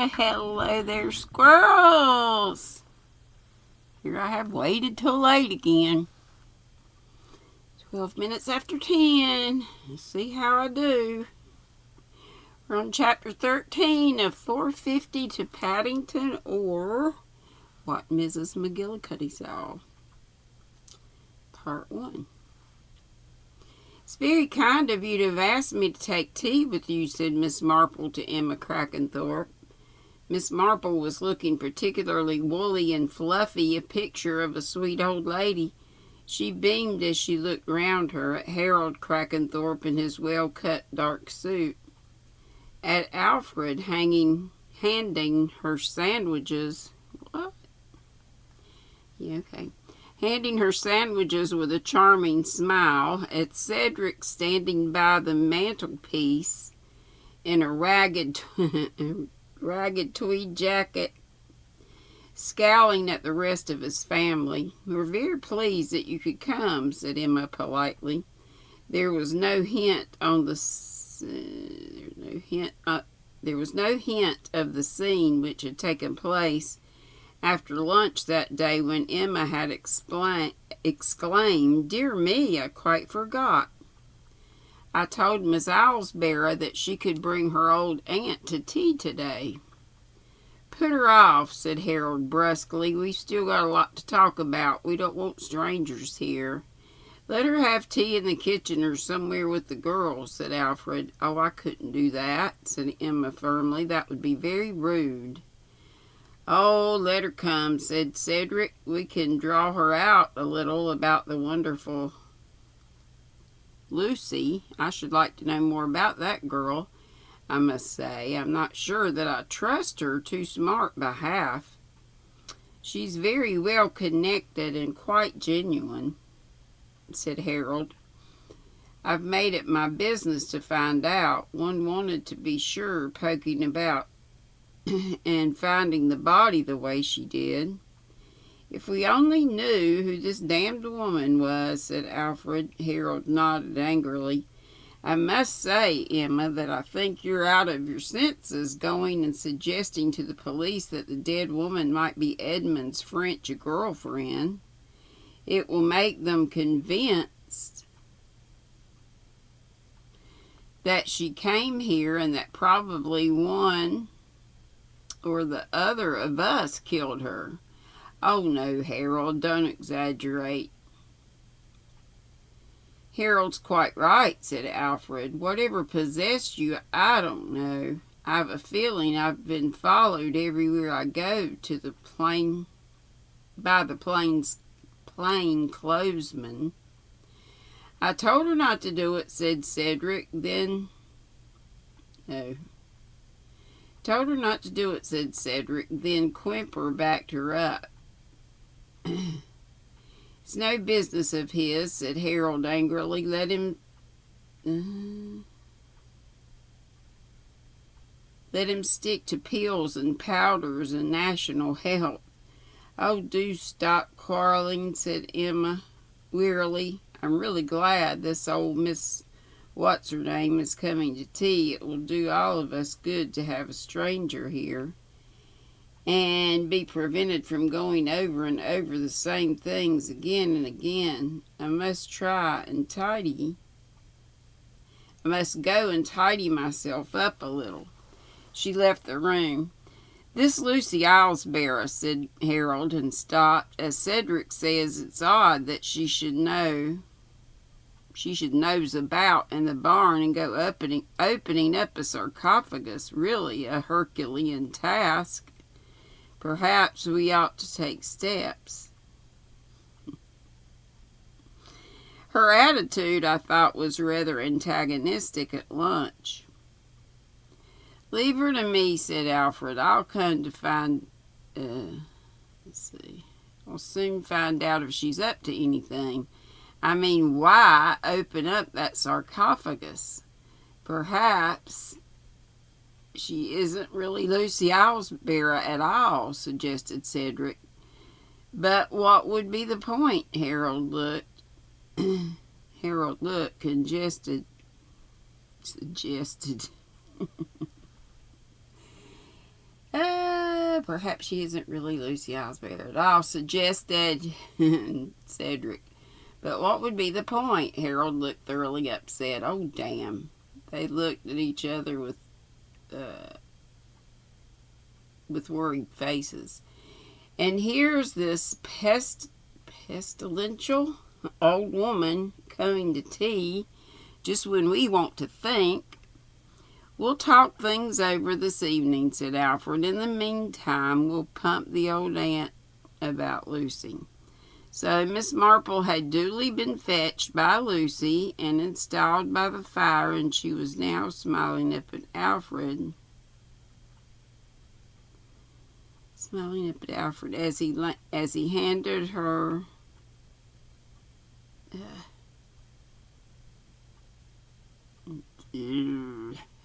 Hello there, squirrels. Here I have waited till late again. 12 minutes after 10. Let's see how I do. We're on chapter 13 of 450 to Paddington, or What Mrs. McGillicuddy Saw. Part 1. It's very kind of you to have asked me to take tea with you, said Miss Marple to Emma Crackenthorpe. Miss Marple was looking particularly woolly and fluffy, a picture of a sweet old lady. She beamed as she looked round her at Harold Crackenthorpe in his well-cut dark suit, at Alfred handing her sandwiches. What? Yeah, okay. Handing her sandwiches with a charming smile, at Cedric standing by the mantelpiece in a ragged tweed jacket, scowling at the rest of his family. "We're very pleased that you could come," said Emma politely. There was no hint of the scene which had taken place after lunch that day, when Emma had exclaimed, "Dear me, I quite forgot. I told Miss Owlsbury that she could bring her old aunt to tea today." "Put her off," said Harold brusquely. "We've still got a lot to talk about. We don't want strangers here." "Let her have tea in the kitchen or somewhere with the girls," said Alfred. "Oh, I couldn't do that," said Emma firmly. "That would be very rude." "Oh, let her come," said Cedric. "We can draw her out a little about the wonderful Lucy. I should like to know more about that girl, I must say. I'm not sure that I trust her. Too smart by half." "She's very well connected and quite genuine," said Harold. "I've made it my business to find out. One wanted to be sure, poking about and finding the body the way she did." "If we only knew who this damned woman was," said Alfred. Harold nodded angrily. "I must say, Emma, that I think you're out of your senses, going and suggesting to the police that the dead woman might be Edmund's French girlfriend. It will make them convinced that she came here and that probably one or the other of us killed her." "Oh, no, Harold, don't exaggerate." "Harold's quite right," said Alfred. "Whatever possessed you, I don't know. I've a feeling I've been followed everywhere I go by the plainclothesman." "I told her not to do it," said Cedric. Then Quimper backed her up. "It's no business of his," said Harold angrily. Let him stick to pills and powders and national health." "Oh, do stop quarreling," said Emma wearily. "I'm really glad this old Miss What's-her-name is coming to tea. It will do all of us good to have a stranger here, and be prevented from going over and over the same things again and again. I must go and tidy myself up a little." She left the room. "This Lucy Owlsbury," said Harold, and stopped. "As Cedric says, it's odd that she should nose about in the barn and go opening up a sarcophagus. Really a Herculean task. Perhaps we ought to take steps." Her attitude, I thought, was rather antagonistic at lunch. "Leave her to me," said Alfred. I'll soon find out if she's up to anything. I mean, why open up that sarcophagus? Perhaps she isn't really Lucy Owlsbury at all," suggested Cedric. "But what would be the point?" Harold looked suggested. perhaps she isn't really Lucy Osbear at all, suggested Cedric. But what would be the point? Harold looked thoroughly upset. Oh, damn. They looked at each other with worried faces. And here's this pestilential old woman coming to tea just when we want to think. We'll talk things over this evening, said Alfred. In the meantime, we'll pump the old aunt about Lucy. So Miss Marple had duly been fetched by Lucy and installed by the fire, and she was now smiling up at Alfred. As he handed her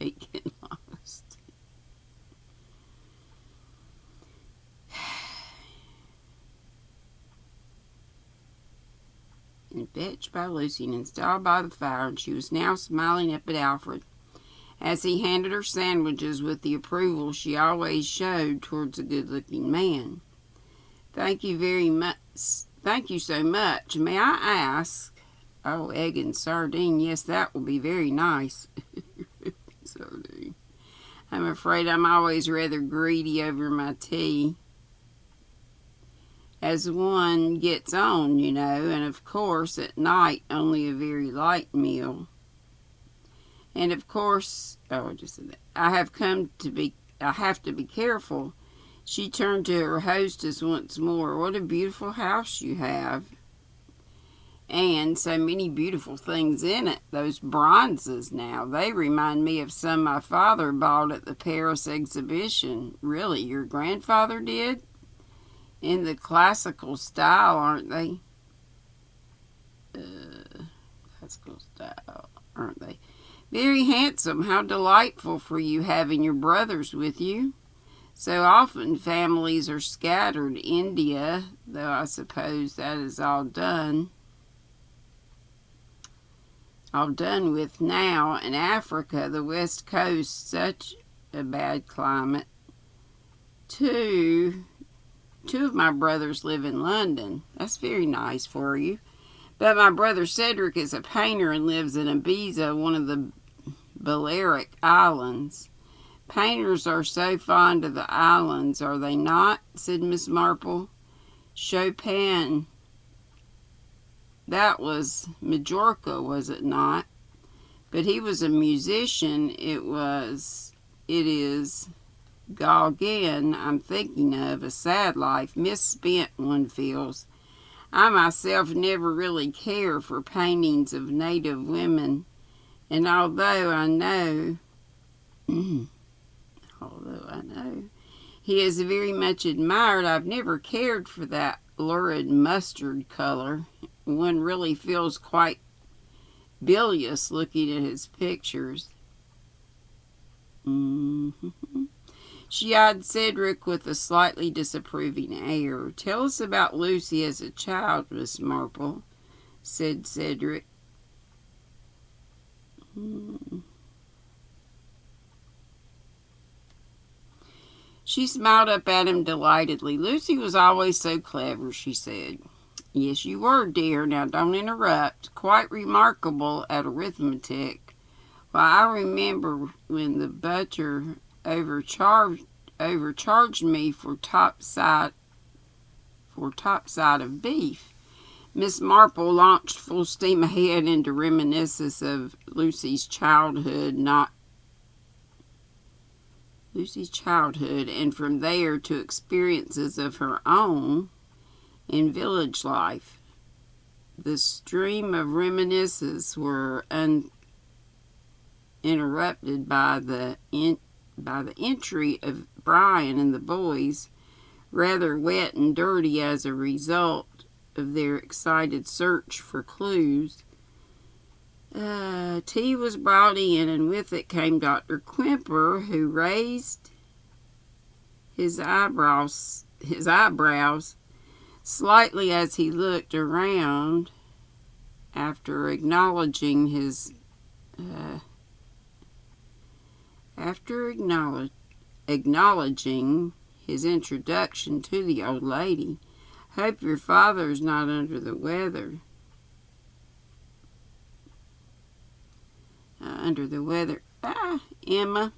hate getting lost. And fetched by Lucy and installed by the fire, and she was now smiling up at Alfred as he handed her sandwiches with the approval she always showed towards a good-looking man. Thank you very much. Thank you so much. May I ask? Oh, egg and sardine. Yes, that will be very nice. Sardine. I'm afraid I'm always rather greedy over my tea. As one gets on, you know, and of course at night only a very light meal. And of course, I just said that. I have to be careful. She turned to her hostess once more. What a beautiful house you have. And so many beautiful things in it. Those bronzes now, they remind me of some my father bought at the Paris exhibition. Really, your grandfather did? In the classical style, aren't they? Classical style, aren't they? Very handsome. How delightful for you having your brothers with you. So often families are scattered. India, though I suppose that is all done with now. And Africa, the west coast, such a bad climate. Two of my brothers live in London. That's very nice for you. But my brother Cedric is a painter and lives in Ibiza, one of the Balearic Islands. Painters are so fond of the islands, are they not? Said Miss Marple. Chopin. That was Majorca, was it not? But he was a musician. It is Gauguin I'm thinking of. A sad life, misspent, one feels. I myself never really care for paintings of native women, and although I know he is very much admired, I've never cared for that lurid mustard color. One really feels quite bilious looking at his pictures. She eyed Cedric with a slightly disapproving air. Tell us about Lucy as a child, Miss Marple, said Cedric. She smiled up at him delightedly. Lucy was always so clever, she said. Yes, you were, dear. Now don't interrupt. Quite remarkable at arithmetic. Well, I remember when the butcher overcharged me for top side of beef. Miss Marple launched full steam ahead into reminiscences of Lucy's childhood, and from there to experiences of her own in village life. The stream of reminiscences were uninterrupted by the entry of Brian and the boys, rather wet and dirty as a result of their excited search for clues. Tea was brought in, and with it came Dr. Quimper, who raised his eyebrows slightly as he looked around after acknowledging his his introduction to the old lady. "Hope your father's not under the weather." Emma.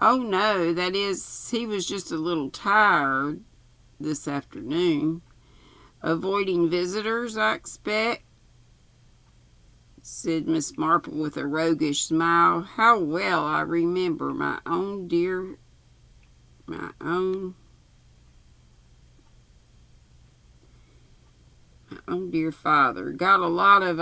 "Oh, no, that is, he was just a little tired this afternoon." "Avoiding visitors, I expect," said Miss Marple with a roguish smile. "How well I remember my own dear father. Got a lot of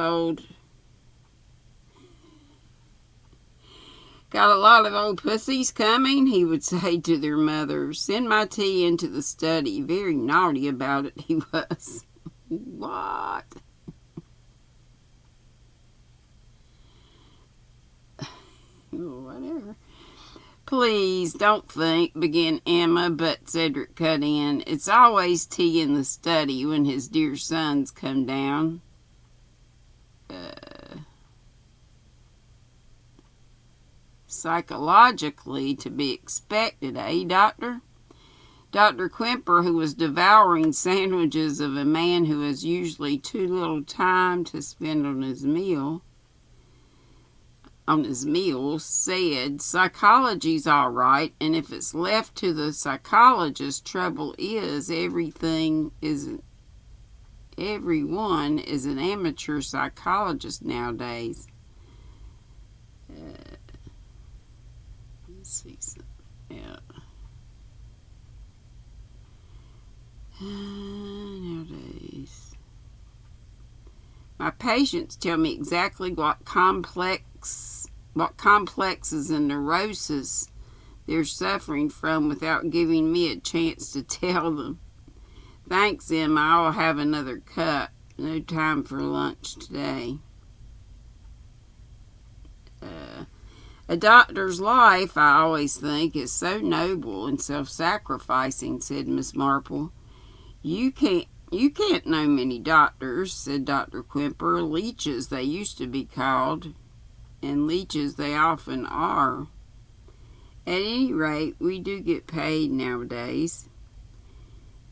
old pussies coming," he would say to their mother. "Send my tea into the study. Very naughty about it, he was." What? Whatever. "Please don't think," began Emma, but Cedric cut in. "It's always tea in the study when his dear sons come down." Psychologically to be expected, eh, Doctor? Dr. Quimper, who was devouring sandwiches of a man who has usually too little time to spend on his meals, said, "Psychology's all right, and if it's left to the psychologist, trouble is everyone is an amateur psychologist nowadays." Let's see something. Yeah. Nowadays, my patients tell me exactly what complexes and neuroses they're suffering from without giving me a chance to tell them. Thanks, Emma. I'll have another cup. No time for lunch today. A doctor's life, I always think, is so noble and self-sacrificing," said Miss Marple. You can't know many doctors," said Dr. Quimper. "Leeches they used to be called, and leeches they often are. At any rate, we do get paid nowadays,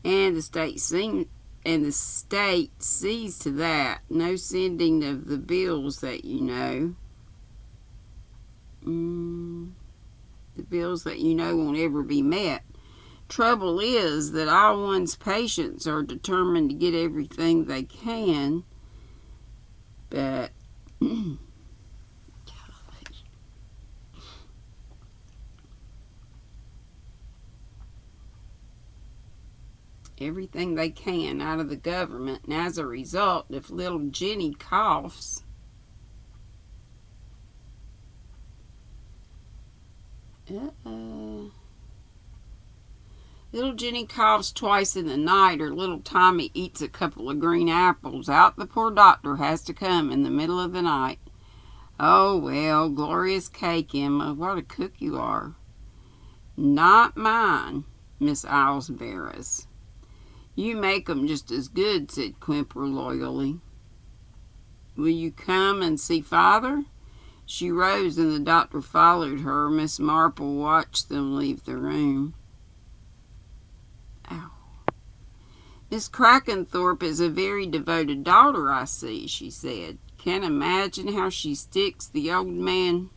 and the state sees to that. No sending of the bills that you know. The bills that you know won't ever be met. Trouble is that all one's patients are determined to get everything they can, but everything they can out of the government, and as a result, if little Jenny coughs, little Jenny coughs twice in the night, or little Tommy eats a couple of green apples, out the poor doctor has to come in the middle of the night. Oh, well, glorious cake, Emma. What a cook you are." "Not mine, Miss Islesbury's. You make 'em just as good," said Quimper loyally. "Will you come and see Father?" She rose and the doctor followed her. Miss Marple watched them leave the room. Ow. "Miss Crackenthorpe is a very devoted daughter, I see," she said. "Can't imagine how she sticks the old man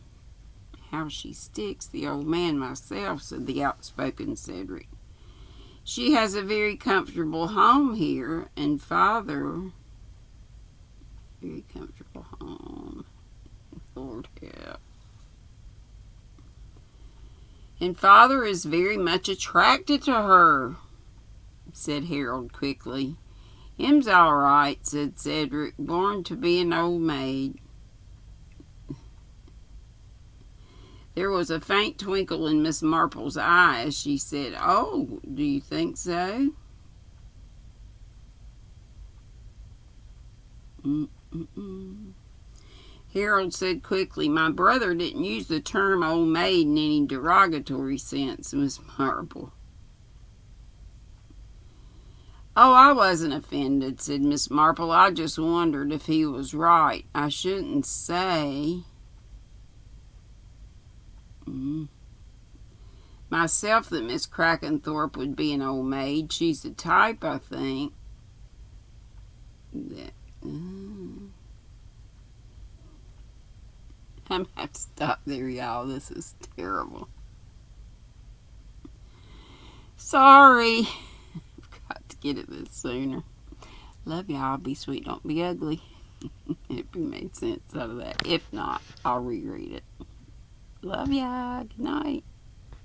myself," said the outspoken Cedric. "She has a very comfortable home here, and Father..." Very comfortable home. Lord help. "And Father is very much attracted to her," said Harold quickly. "Him's all right," said Cedric. "Born to be an old maid." There was a faint twinkle in Miss Marple's eye as she said, "Oh, do you think so?" Harold said quickly, "My brother didn't use the term old maid in any derogatory sense, Miss Marple." "Oh, I wasn't offended," said Miss Marple. "I just wondered if he was right. I shouldn't say..." myself that Miss Crackenthorpe would be an old maid. She's the type, I think, that... I'm going to have to stop there, y'all. This is terrible. Sorry. I've got to get it this sooner. Love y'all. Be sweet, don't be ugly. If you made sense out of that. If not, I'll reread it. Love ya. Good night.